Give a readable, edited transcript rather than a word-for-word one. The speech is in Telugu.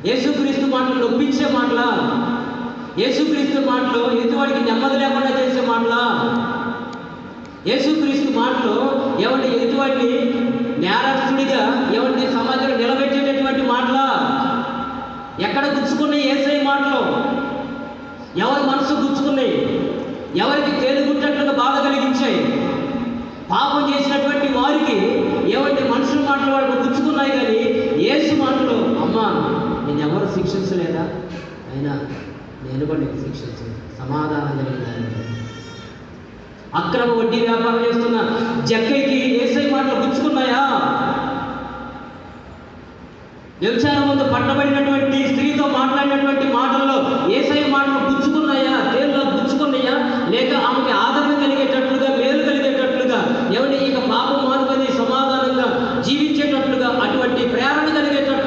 యేసుక్రీస్తు మాటలు నొప్పించే మాటలా? యేసుక్రీస్తు మాటలు ఎదుటివాడికి నెమ్మది లేకుండా చేసే మాటలా? యేసుక్రీస్తు మాటలు ఎవరిని ఎదుటివాడిని నేరస్తుడిగా ఎవరిని సమాజంలో నిలబెట్టేటటువంటి మాటలా? ఎక్కడ గుచ్చుకున్నాయి యేసయ్య మాటలు? ఎవరి మనసు గుచ్చుకున్నాయి? ఎవరికి తేలుగుట్టట్లుగా బాధ కలిగించాయి? పాపం చేసినటువంటి వారికి ఎవరి మనుషుల మాటలు వాళ్ళకు గుచ్చుకున్నాయి. కానీ యేసు మాటలు, అమ్మా నేను ఎవరు శిక్షించలేదా, అయినా నేను కూడా నీకు శిక్షించలేదు, సమాధానం కలిగిందని. అక్రమ వడ్డీ వ్యాపారం చేస్తున్న జక్కయ్యకి యేసయ్య మాటలు గుచ్చుకున్నాయా? వ్యభిచారం ముందు పట్టబడినటువంటి స్త్రీతో మాట్లాడినటువంటి మాటల్లో యేసయ్య మాటలు గుచ్చుకున్నాయా? తేలులో గుచ్చుకున్నాయా? లేక ఆ